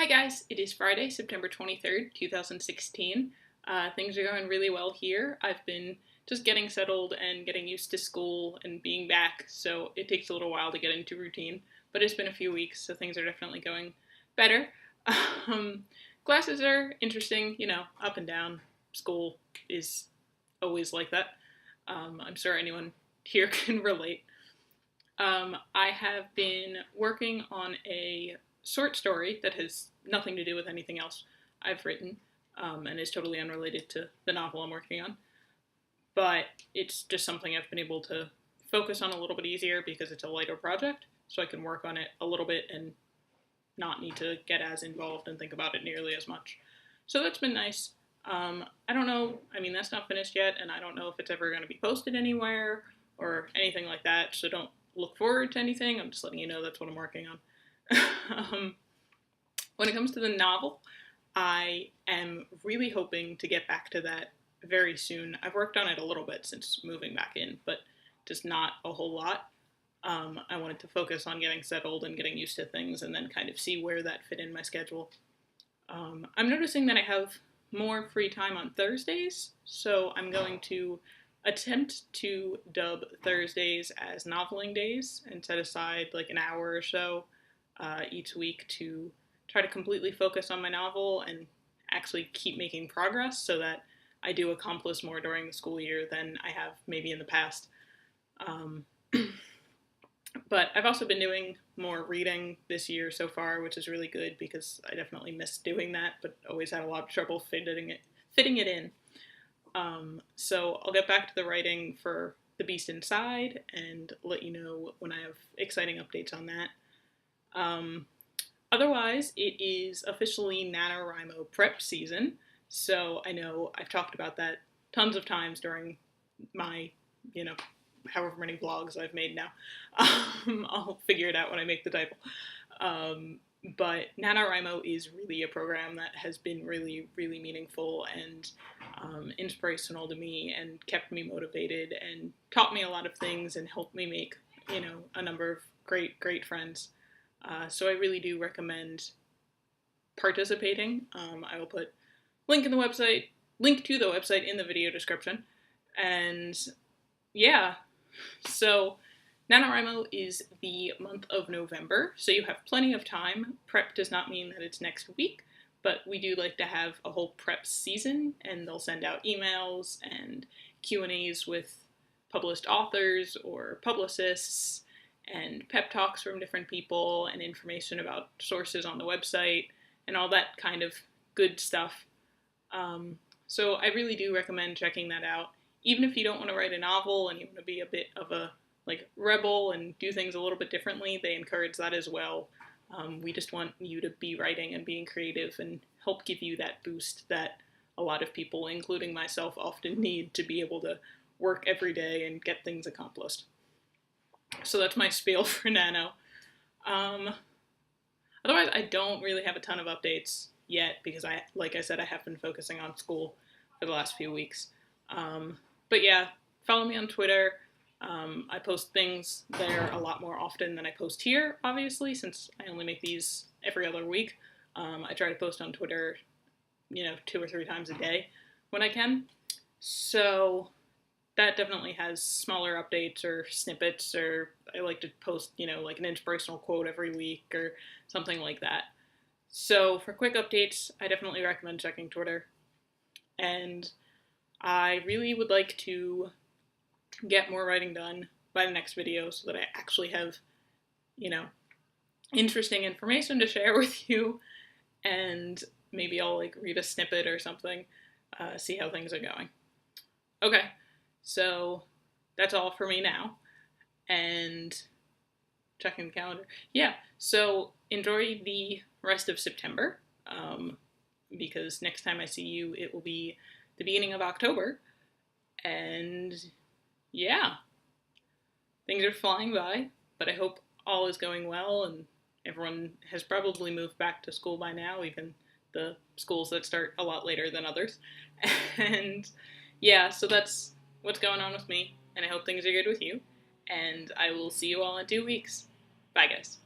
Hi guys, it is Friday, September 23rd, 2016. Things are going really well here. I've been just getting settled and getting used to school and being back, so it takes a little while to get into routine, but it's been a few weeks, so things are definitely going better. Um, Classes are interesting, up and down. School is always like that. I'm sure anyone here can relate. I have been working on a short story that has nothing to do with anything else I've written, and is totally unrelated to the novel I'm working on. But it's just something I've been able to focus on a little bit easier because it's a lighter project, so I can work on it a little bit and not need to get as involved and think about it nearly as much. So that's been nice. I don't know, that's not finished yet, and I don't know if it's ever going to be posted anywhere or anything like that, so don't look forward to anything. I'm just letting you know that's what I'm working on. When it comes to the novel, I am really hoping to get back to that very soon. I've worked on it a little bit since moving back in, but just not a whole lot. I wanted to focus on getting settled and getting used to things and then kind of see where that fit in my schedule. I'm noticing that I have more free time on Thursdays, so I'm going to attempt to dub Thursdays as noveling days and set aside like an hour or so each week to try to completely focus on my novel and actually keep making progress so that I do accomplish more during the school year than I have maybe in the past. But I've also been doing more reading this year so far, which is really good because I definitely missed doing that, but always had a lot of trouble fitting it in. So I'll get back to the writing for The Beast Inside and let you know when I have exciting updates on that. Otherwise, it is officially NaNoWriMo Prep season, so I know I've talked about that tons of times during my, however many vlogs I've made now. I'll figure it out when I make the title. But NaNoWriMo is really a program that has been really, really meaningful and inspirational to me and kept me motivated and taught me a lot of things and helped me make, a number of great, great friends. So I really do recommend participating. I will put link to the website in the video description. And yeah, so NaNoWriMo is the month of November, so you have plenty of time. Prep does not mean that it's next week, but we do like to have a whole prep season, and they'll send out emails and Q&As with published authors or publicists and pep talks from different people and information about sources on the website and all that kind of good stuff. So I really do recommend checking that out. Even if you don't want to write a novel and you want to be a bit of a rebel and do things a little bit differently, they encourage that as well. We just want you to be writing and being creative and help give you that boost that a lot of people, including myself, often need to be able to work every day and get things accomplished. So that's my spiel for Nano. Otherwise, I don't really have a ton of updates yet because like I said, I have been focusing on school for the last few weeks. But yeah, follow me on Twitter. I post things there a lot more often than I post here, obviously, since I only make these every other week. I try to post on Twitter, 2 or 3 times a day when I can. So that definitely has smaller updates or snippets, or I like to post, like an inspirational quote every week or something like that. So for quick updates, I definitely recommend checking Twitter. And I really would like to get more writing done by the next video so that I actually have, interesting information to share with you, and maybe I'll read a snippet or something, see how things are going. Okay, so that's all for me now, and checking the calendar. Yeah, so enjoy the rest of September, because next time I see you, it will be the beginning of October, and yeah, things are flying by, but I hope all is going well and everyone has probably moved back to school by now, even the schools that start a lot later than others. And yeah, so that's what's going on with me, and I hope things are good with you, and I will see you all in 2 weeks. Bye, guys.